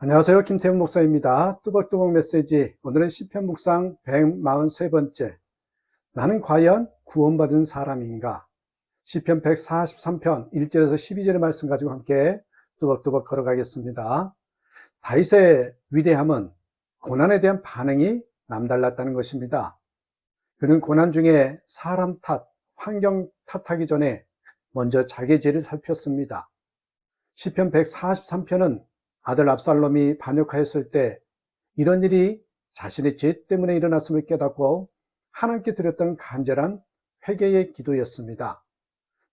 안녕하세요. 김태훈 목사입니다. 뚜벅뚜벅 메시지. 오늘은 시편 묵상 143번째. 나는 과연 구원받은 사람인가? 시편 143편 1절에서 12절의 말씀 가지고 함께 뚜벅뚜벅 걸어가겠습니다. 다윗의 위대함은 고난에 대한 반응이 남달랐다는 것입니다. 그는 고난 중에 사람 탓, 환경 탓하기 전에 먼저 자기의 죄를 살폈습니다. 시편 143편은 아들 압살롬이 반역하였을 때 이런 일이 자신의 죄 때문에 일어났음을 깨닫고 하나님께 드렸던 간절한 회개의 기도였습니다.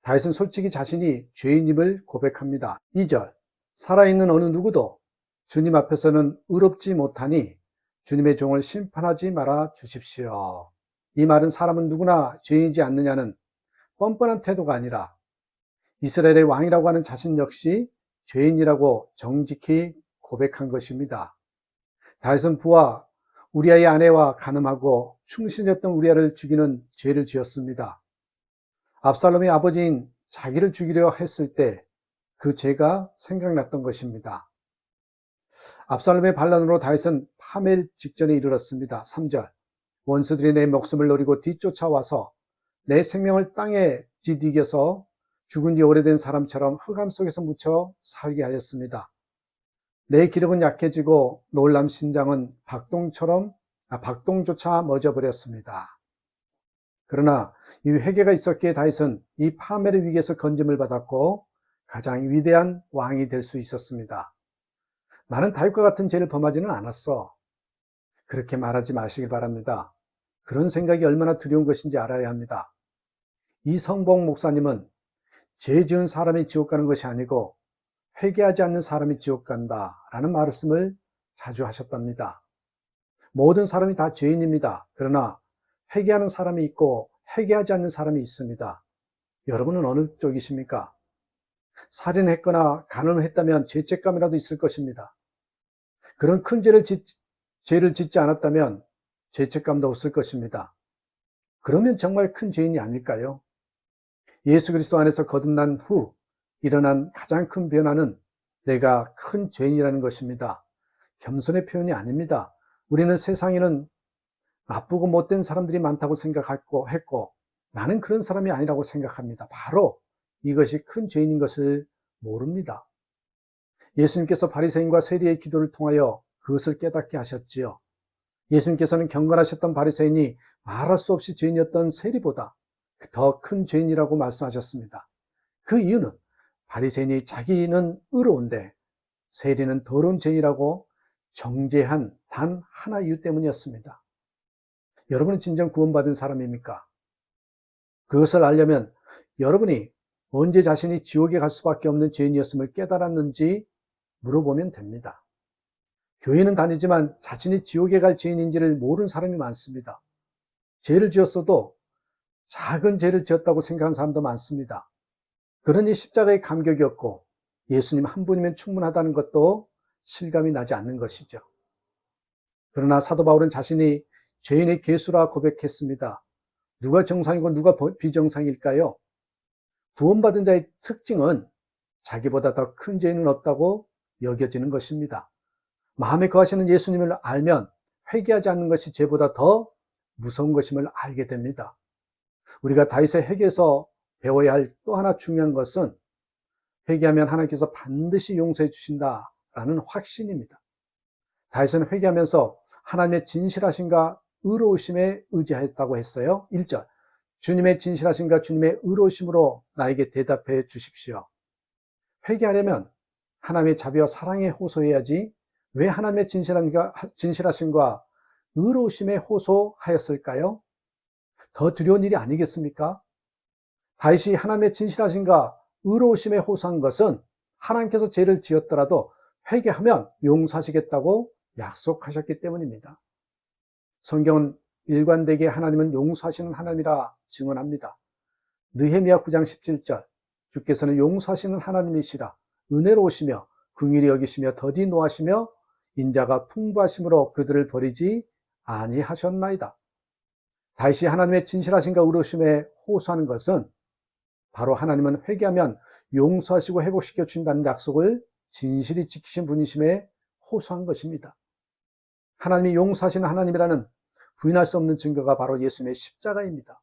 다윗은 솔직히 자신이 죄인임을 고백합니다. 2절, 살아있는 어느 누구도 주님 앞에서는 의롭지 못하니 주님의 종을 심판하지 말아 주십시오. 이 말은 사람은 누구나 죄인이지 않느냐는 뻔뻔한 태도가 아니라 이스라엘의 왕이라고 하는 자신 역시 죄인이라고 정직히 고백한 것입니다. 다윗은 부하 우리아의 아내와 간음하고 충신했던 우리아를 죽이는 죄를 지었습니다. 압살롬의 아버지인 자기를 죽이려 했을 때 그 죄가 생각났던 것입니다. 압살롬의 반란으로 다윗은 파멸 직전에 이르렀습니다. 3절, 원수들이 내 목숨을 노리고 뒤쫓아와서 내 생명을 땅에 짓이겨서 죽은 지 오래된 사람처럼 흑암 속에서 묻혀 살게 하였습니다. 내 기력은 약해지고 놀람 심장은 박동조차 멎어버렸습니다. 그러나 이 회개가 있었기에 다윗은 이 파멸의 위기에서 건짐을 받았고 가장 위대한 왕이 될 수 있었습니다. 나는 다윗과 같은 죄를 범하지는 않았어. 그렇게 말하지 마시길 바랍니다. 그런 생각이 얼마나 두려운 것인지 알아야 합니다. 이성봉 목사님은 죄 지은 사람이 지옥 가는 것이 아니고 회개하지 않는 사람이 지옥 간다 라는 말씀을 자주 하셨답니다. 모든 사람이 다 죄인입니다. 그러나 회개하는 사람이 있고 회개하지 않는 사람이 있습니다. 여러분은 어느 쪽이십니까? 살인했거나 간음을 했다면 죄책감이라도 있을 것입니다. 그런 큰 죄를 짓지 않았다면 죄책감도 없을 것입니다. 그러면 정말 큰 죄인이 아닐까요? 예수 그리스도 안에서 거듭난 후 일어난 가장 큰 변화는 내가 큰 죄인이라는 것입니다. 겸손의 표현이 아닙니다. 우리는 세상에는 나쁘고 못된 사람들이 많다고 생각했고 나는 그런 사람이 아니라고 생각합니다. 바로 이것이 큰 죄인인 것을 모릅니다. 예수님께서 바리새인과 세리의 기도를 통하여 그것을 깨닫게 하셨지요. 예수님께서는 경건하셨던 바리새인이 말할 수 없이 죄인이었던 세리보다 더 큰 죄인이라고 말씀하셨습니다. 그 이유는 바리새인이 자기는 의로운데 세리는 더러운 죄인이라고 정죄한 단 하나 이유 때문이었습니다. 여러분은 진정 구원받은 사람입니까? 그것을 알려면 여러분이 언제 자신이 지옥에 갈 수밖에 없는 죄인이었음을 깨달았는지 물어보면 됩니다. 교회는 다니지만 자신이 지옥에 갈 죄인인지를 모르는 사람이 많습니다. 죄를 지었어도 작은 죄를 지었다고 생각하는 사람도 많습니다. 그러니 십자가의 감격이 없고 예수님 한 분이면 충분하다는 것도 실감이 나지 않는 것이죠. 그러나 사도 바울은 자신이 죄인의 괴수라 고백했습니다. 누가 정상이고 누가 비정상일까요? 구원받은 자의 특징은 자기보다 더 큰 죄인은 없다고 여겨지는 것입니다. 마음에 거하시는 예수님을 알면 회개하지 않는 것이 죄보다 더 무서운 것임을 알게 됩니다. 우리가 다윗의 회개에서 배워야 할 또 하나 중요한 것은 회개하면 하나님께서 반드시 용서해 주신다라는 확신입니다. 다윗은 회개하면서 하나님의 진실하심과 의로우심에 의지하였다고 했어요. 1절, 주님의 진실하심과 주님의 의로우심으로 나에게 대답해 주십시오. 회개하려면 하나님의 자비와 사랑에 호소해야지 왜 하나님의 진실하심과 의로우심에 호소하였을까요? 더 두려운 일이 아니겠습니까? 다윗이 하나님의 진실하심과 의로우심에 호소한 것은 하나님께서 죄를 지었더라도 회개하면 용서하시겠다고 약속하셨기 때문입니다. 성경은 일관되게 하나님은 용서하시는 하나님이라 증언합니다. 느헤미야 9장 17절, 주께서는 용서하시는 하나님이시라 은혜로우시며 긍휼히 여기시며 더디 노하시며 인자가 풍부하심으로 그들을 버리지 아니하셨나이다. 다윗이 하나님의 진실하심과 의로우심에 호소하는 것은 바로 하나님은 회개하면 용서하시고 회복시켜 주신다는 약속을 진실히 지키신 분이심에 호소한 것입니다. 하나님이 용서하시는 하나님이라는 부인할 수 없는 증거가 바로 예수님의 십자가입니다.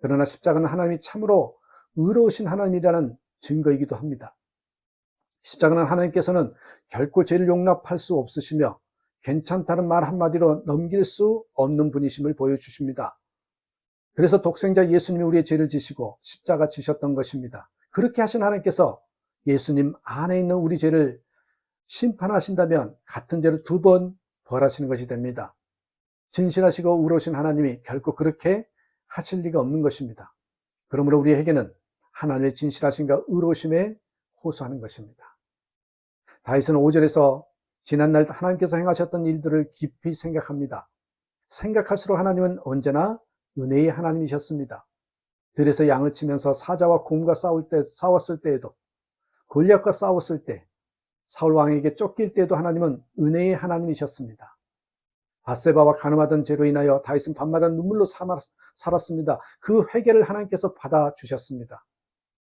그러나 십자가는 하나님이 참으로 의로우신 하나님이라는 증거이기도 합니다. 십자가는 하나님께서는 결코 죄를 용납할 수 없으시며 괜찮다는 말 한마디로 넘길 수 없는 분이심을 보여주십니다. 그래서 독생자 예수님이 우리의 죄를 지시고 십자가 지셨던 것입니다. 그렇게 하신 하나님께서 예수님 안에 있는 우리 죄를 심판하신다면 같은 죄를 2번 벌하시는 것이 됩니다. 진실하시고 의로우신 하나님이 결코 그렇게 하실 리가 없는 것입니다. 그러므로 우리에게는 하나님의 진실하심과 의로우심에 호소하는 것입니다. 다윗은 5절에서 지난날 하나님께서 행하셨던 일들을 깊이 생각합니다. 생각할수록 하나님은 언제나 은혜의 하나님이셨습니다. 들에서 양을 치면서 사자와 곰과 싸웠을 때에도, 골리앗과 싸웠을 때, 사울 왕에게 쫓길 때에도 하나님은 은혜의 하나님이셨습니다. 밧세바와 간음하던 죄로 인하여 다윗은 밤마다 눈물로 살았습니다. 그 회개를 하나님께서 받아주셨습니다.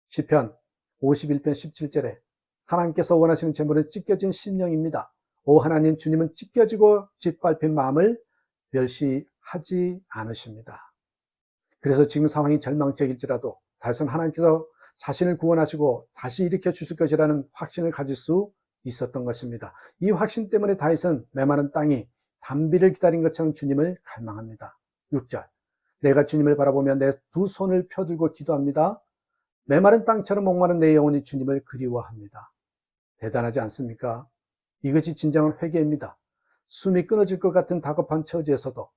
시편 51편 17절에 하나님께서 원하시는 제물은 찢겨진 심령입니다. 오 하나님, 주님은 찢겨지고 짓밟힌 마음을 멸시하지 않으십니다. 그래서 지금 상황이 절망적일지라도 다윗은 하나님께서 자신을 구원하시고 다시 일으켜 주실 것이라는 확신을 가질 수 있었던 것입니다. 이 확신 때문에 다윗은 메마른 땅이 단비를 기다린 것처럼 주님을 갈망합니다. 6절, 내가 주님을 바라보며 내 2손을 펴들고 기도합니다. 메마른 땅처럼 목마른 내 영혼이 주님을 그리워합니다. 대단하지 않습니까? 이것이 진정한 회개입니다. 숨이 끊어질 것 같은 다급한 처지에서도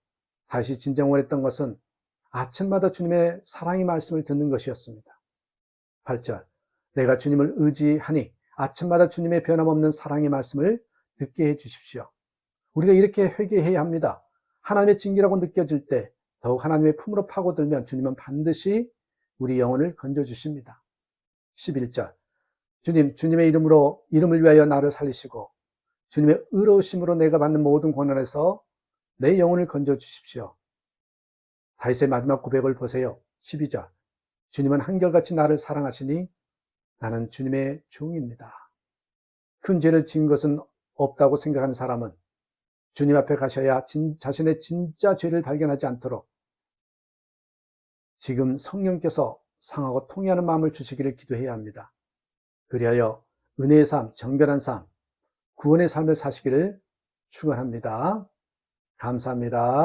다시 진정 원했던 것은 아침마다 주님의 사랑의 말씀을 듣는 것이었습니다. 8절, 내가 주님을 의지하니 아침마다 주님의 변함없는 사랑의 말씀을 듣게 해 주십시오. 우리가 이렇게 회개해야 합니다. 하나님의 징계라고 느껴질 때 더욱 하나님의 품으로 파고들면 주님은 반드시 우리 영혼을 건져주십니다. 11절, 주님, 주님의 이름을 위하여 나를 살리시고 주님의 의로우심으로 내가 받는 모든 고난에서 내 영혼을 건져주십시오. 다윗의 마지막 고백을 보세요. 12절, 주님은 한결같이 나를 사랑하시니 나는 주님의 종입니다. 큰 죄를 지은 것은 없다고 생각하는 사람은 주님 앞에 가셔야 자신의 진짜 죄를 발견하지 않도록 지금 성령께서 상하고 통회하는 마음을 주시기를 기도해야 합니다. 그리하여 은혜의 삶, 정결한 삶, 구원의 삶을 사시기를 축원합니다. 감사합니다.